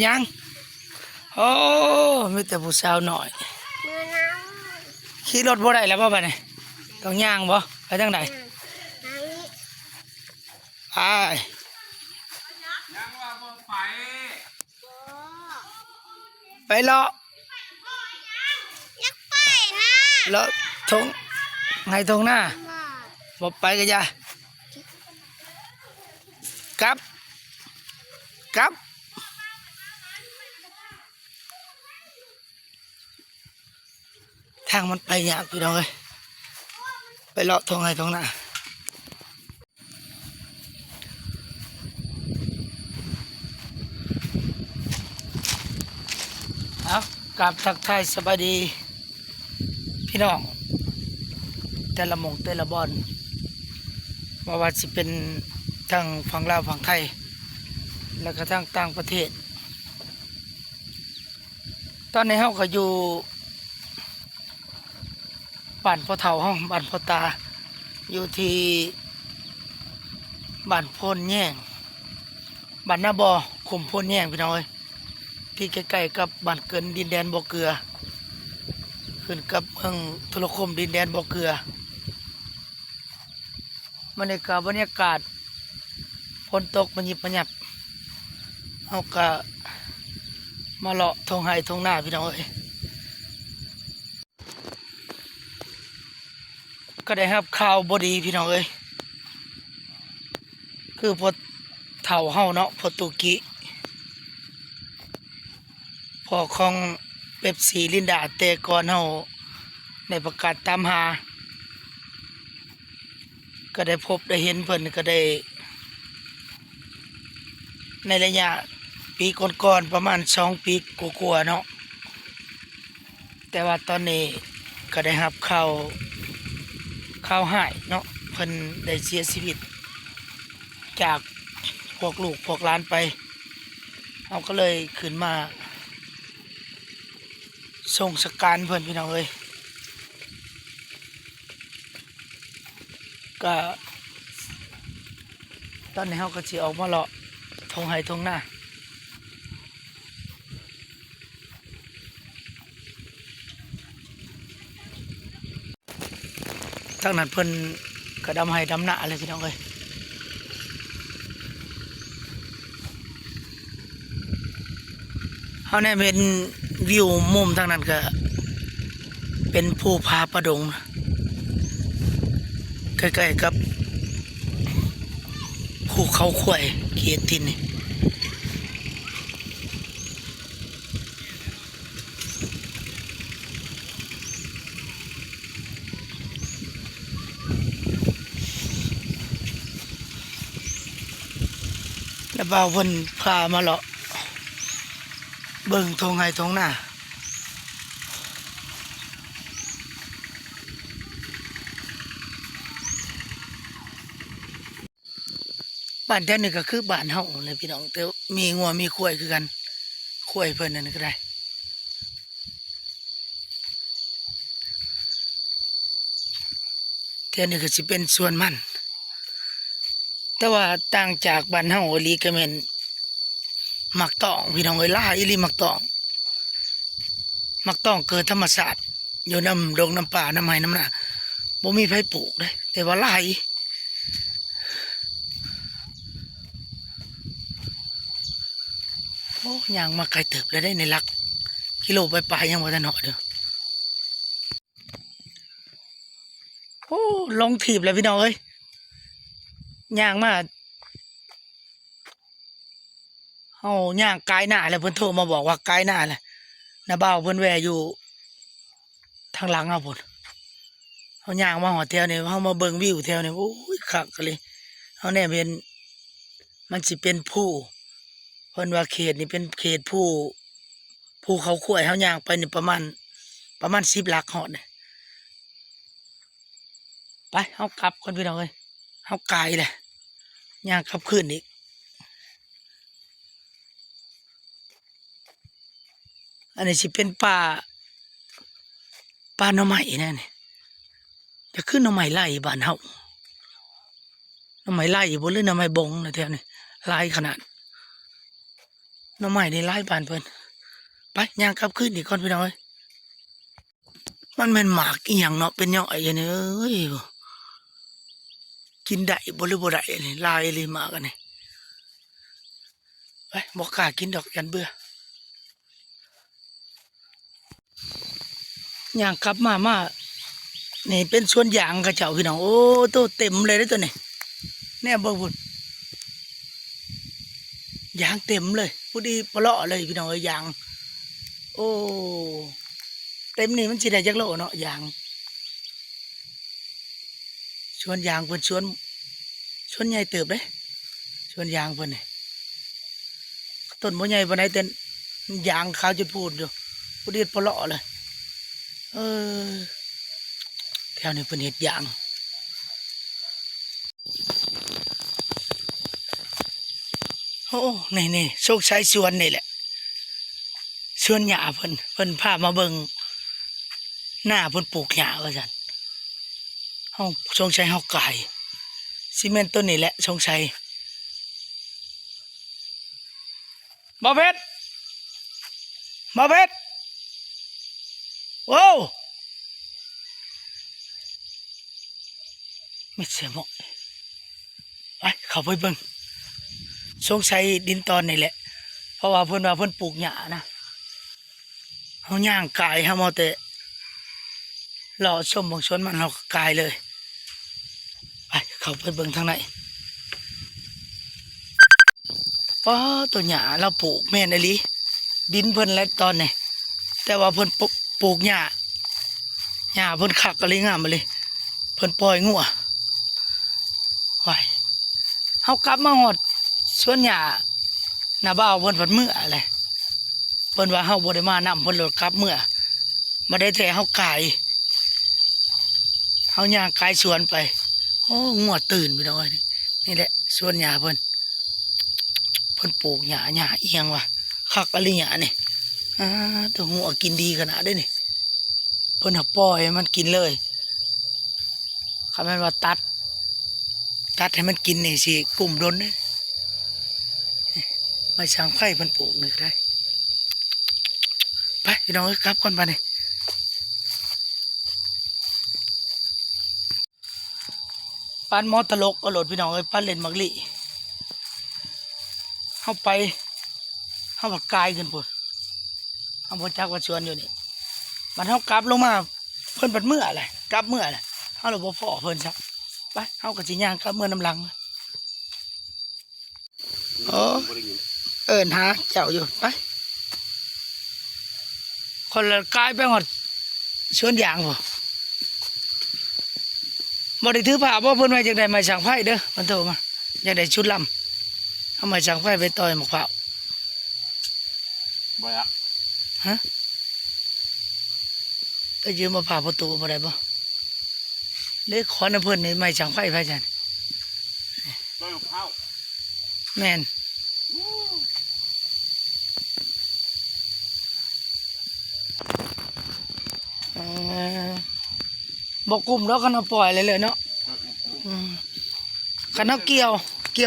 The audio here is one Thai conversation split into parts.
ยังโอ้มีแต่ผู้สาวหน่อยขี่รถบ่ได้แล้วบ่บัดนี้ต้องย่างบ่ไปทางไหนไปไปเลาะเลาะทงไงทงหน้าบ่ไปก็อย่ากลับทางมันไปยากพี่น้องเอ้ยไปเลาะทงไงทงหน้าเอากลับทักทายสบายดีพี่น้องแต่ละหม่องแต่ละบอนว่าสิเป็นทางฝั่งลาวฝั่งไทยแล้วก็ทางต่างประเทศตอนนี้เฮาก็อยู่บ้านพ่อเฒ่าเฮาบ้านพ่อตาอยู่ที่บ้านโพนแย่งบ้านนาบอขุมโพนแย่งพี่น้องเอ้ยที่ใกล้ๆกับบ้านเกินดินแดนบ่อเกลือขึ้นกับเมืองธุรคมดินแดนบ่อเกลือบรรยากาศฝนตกมันยิบมันหยับเอาก็มาเลาะทงไห้ทงหน้าพี่น้องเอ้ยก็ได้รับข่าวบดีพี่น้องเอ้ยคือพอเฒ่าเฮาเนาะพอตุกิพอของเป๊ปซี่ลินดาเตก่อนเฮาในประกาศตามหาก็ได้พบได้เห็นเพิ่นก็ได้ในระยะปีก่อนๆประมาณ2 ปีกว่าๆเนาะแต่ว่าตอนนี้ก็ได้รับข่าวหายเนาะเพิ่นได้เสียชีวิตจากพวกลูกพวกหลานไปเราก็เลยขึ้นมาส่งสการเพิ่นพี่น้องเอ้ยก็ตอนนี้เราก็สิออกมาเลาะทงไห้ทงหน้าทางนั้นเพิ่นก็ดำไห้ดำหน้าเลยพี่น้องเอ้ยเฮาเนี่ยเป็นวิวมุมทางนั้นก็เป็นภูผาประดงใกล้ๆกับภูเขาข่วยเกียรตินี่แล้วบ่าวเพิ่นพามาเลาะเบิ่งทงไห้ทงหน้าบ้านแท้นี่ก็คือบ้านเฮาเลยพี่น้องแต่มีงัวมีควายคือกันควายเพิ่นนั่นก็ได้แท้นี่ก็สิเป็นสวนมันแต่ว่าต่างจากบ้านเฮาอีหลีก็แม่นมักต้องพี่น้องเอ้ยหลายอีหลีมักต้องเกิดธรรมชาติอยู่น้ำดงน้ำป่าน้ำไม้น้ำนาบ่มีไผปลูกเด้แต่ว่าหลายโอ้ย่างมาไกลเติบเลยได้ในหลักกิโลไปยังบ่ทันเหาะเด้อโอ้ลงถีบเลยพี่น้องเอ้ยย่างมาเฮาย่างกายหน้าแล้วเพิ่นโทรมาบอกว่ากายหน้าแหละน้าบ่าวเพิ่นแวอยู่ทางหลังเอาพุ่นเฮาย่างมาหอดแถวนี้เฮามาเบิ่งวิวแถวนี้โอ้ยคักเลยเฮาแน่เป็นมันสิเป็นภูเพิ่นว่าเขตนี่เป็นเขตภูเขาข่วยเฮาย่างไปนี่ประมาณ10 หลักฮอดนี่ไปเฮากลับก่อนพี่น้องเอ้ยเฮาไกลแหละย่างกลับคืนอีกอันนี้สิเป็นป่าหน่อไม้แน่นี่จะขึ้นหน่อไม้ไล่บ้านเฮาหน่อไม้ไล่บ่หรือหน่อไม้บงนะแถวนี้หลายขนาด หน่อไม้ในหลายบ้านเพิ่นไปย่างกลับคืนอีกก่อนพี่น้องเอ้ยมันแม่นหมากอีหยังเนาะเป็นย่อยอย่างนี้เอ้ยกินได้บ่หรือบ่ได้นี่ลายเลยหมากอันนี้ไปบ่กล้ากินดอกยันเบื่อย่างกลับมานี่เป็นสวนยางกระเจ้าพี่น้องโอ้โตเต็มเลยเด้อตัวนี้แน่บ่พุ่นยางเต็มเลยผู้ดีปลาะเลยพี่น้องเอ้ยยางโอ้เต็มนี่มันสิได้จักโลเนาะยางสวนยางเพิ่นสวนใหญ่เติบเด้สวนยางเพิ่นนี่ต้นบ่ใหญ่ปานใดแต่ยางขาวจนพูดอยู่ผู้ดีปลาะเลยเออแถวนี้เพิ่นเฮ็ดยางโอ้นี่โชคชัยสวนนี่แหละสวนหญ้าเพิ่นพามาเบิ่งหน้าเพิ่นปลูกหญ้าว่าซั่นเฮาชงชัยเฮาไก่ซีเมนต์ต้นนี่แหละชงชัยบ่เพชรโว้วไม่เสียหมอกไปเข้าไปเบิ่งชงชัยดินตอนนี่แหละเพราะว่าเพิ่นว่าเพิ่นปลูกหญ้านะเฮาย่างกายเฮาเอาแต่รอชมบางสวนมันเฮาก็กายเลยไปเข้าไปเบิ่งทางไหนป้าตัวหญ้าเราปลูกแม่นอีหลีดินเพิ่นและตอนนี้แต่ว่าเพิ่นปลูกหญ้าเพิ่นคักก็เลยงามมาเลยเพิ่นปล่อยงัวไว้เฮากลับมาฮอดสวนหญ้าหน้าบ้านเพิ่นเพิ่นมื้ออะไรเพิ่นว่าเฮาบ่ได้มานำเพิ่นเลยกลับมื้อบ่ได้แต่เฮากายเฮาย่างกายสวนไปโอ้งัวตื่นพี่น้องเอ้ยนี่แหละสวนหญ้าเพิ่นปลูกหญ้าเอียงว่ะคักอะไรหญ้านี่ตัวงัวกินดีขนาดเด้นี่เพิ่นเอาปล่อยให้มันกินเลยคันแม่นว่าตัดให้มันกินนี่สิกลุ่มดนเด้ไม่ช่างไฟเพิ่นปลูกนึกได้ไปพี่น้องเอ้ยกลับก่อนบัดนี้ปานหมอตลกเอาโหลดพี่น้องเอ้ยปานเล่นมักลี่เฮาไปเฮาว่ากายขึ้นพุ่นเฮาบ่จักว่าสวนอยู่นี่บัดเฮากลับลงมาเพิ่นบัดเมื่อแหละกลับเมื่อแหละเฮาเลยบ่พ้อเพิ่นซักไปเฮาก็สิย่างกลับเมื่อน้ำหลังโอ้เอิ้นหาเจ้าอยู่ไปคนละกายไปหมดสวนยางบ่ได้ถือผ้าบ่เพิ่นว่าจังได๋มาสั่งไฟเด้อมันโทรมาจังได๋ชุดลำเอามาสั่งไฟไปต่อยหมกเผาบ่ละฮะไปยืมมาผ่าประตูบ่ได้บ่เลยขอน้ำเพิ่นนี่ไม่สั่งไฟไปจังต้นข้าวแม่นบ่กลุ่มแล้วคันเอาปล่อยเลยเนาะคันเอาเกี่ยว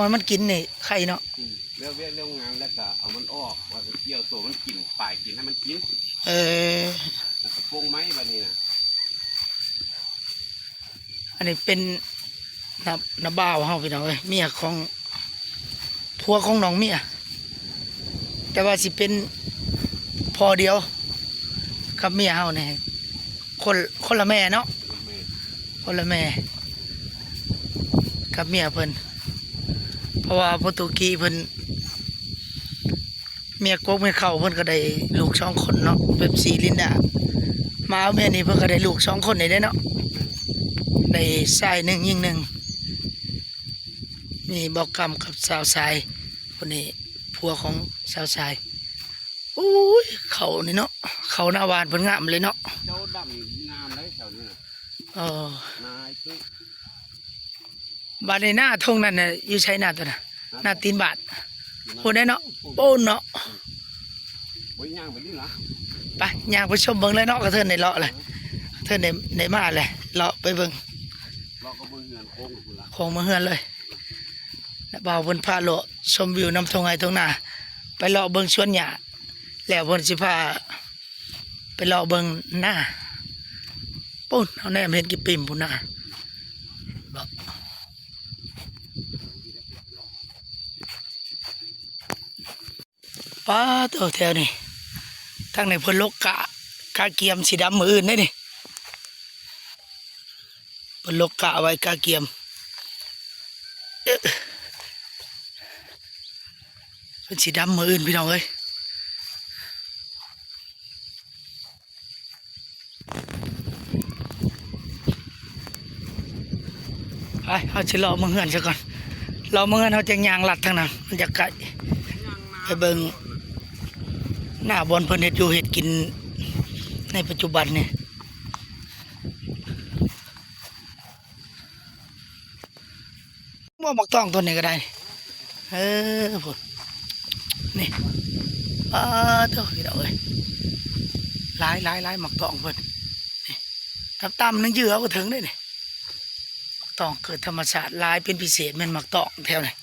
ให้มันกินนี่ไข่เนาะเรื่องงานแล้วก็เอามันออกว่าเกี่ยวตัวมันกินป่ายกินให้มันกินแล้วก็ปรุงไหมแบบนี้นะอันนี้เป็นน้าบ่าวเฮาพี่น้องเอ้ยเมียของผัวของน้องเมียแต่ว่าสิเป็นพอเดียวกับเมียเฮาเนี่ยคนละแม่เนาะคนละแม่กับเมียเพิ่นเพราะว่าโปรตุเกสเพิ่นเมียกกเมียเข้าเพิ่นก็ได้ลูก2คนเนาะแบบสีลินดามาเอาเมียนี่เพิ่นก็ได้ลูก2คนได้เนาะได้ชาย1หญิง1มีบอกกรรมกับสาวชายคนนี้ผัวของสาวชายโอ้ยเขานี่เนาะเขาหน้าหวานเพิ่นงามเลยเนาะเจ้าดำงามเลยแถวนี้นายตึกบ้านในหน้าทงนั่นน่ะอยู่ใช้หน้าตัวน่ะหน้าตีนบาทคนได้เนาะโป้นเนาะไปย่างไปนี่นะไปย่างไปชมเบิ่งเลยเนาะกระเทินในเลาะเลยเทินในมาเลยเลาะไปเบิ่งเลาะก็เบิ่งเฮือนโค้งมาเฮือนเลยแล้วบ่าวบนพาเลาะชมวิวน้ำทงไงทงหน้า ไปเลาะเบิ่งสวนหญ้าแล้วเพิ่นสิพาไปเลาะเบิ่งหน้าปุ้นเอาแนมเห็นกี่ปิ่มพุ่นน่ะบ่ป้าตัวแถวนี้ทั้งในเพิ่นลกกะเกียมสีดำมืออื่นได้นี่เพิ่นลกกะไว้กะเกียมเพิ่นสีดำมืออื่นพี่น้องเอ้ยไปเอาสิรอมึงเฮือนซะก่อนรอมึงเฮือนเขาจะย่างลัดทางนั้นมันจะไกลไปเบิ่งหน้าบอนเพิ่นเฮ็ดอยู่เฮ็ดกินในปัจจุบันนี่บ่มักต้องตัวนี้ก็ได้พุ่นนี่ตัวพี่น้องเอ้ยหลายมักต้องเพิ่นนี่ตำๆนึงเหยื่อก็ถึงได้นี่มักต้องเกิดธรรมชาติหลายเป็นพิเศษแม่นมักต้องแถวนี้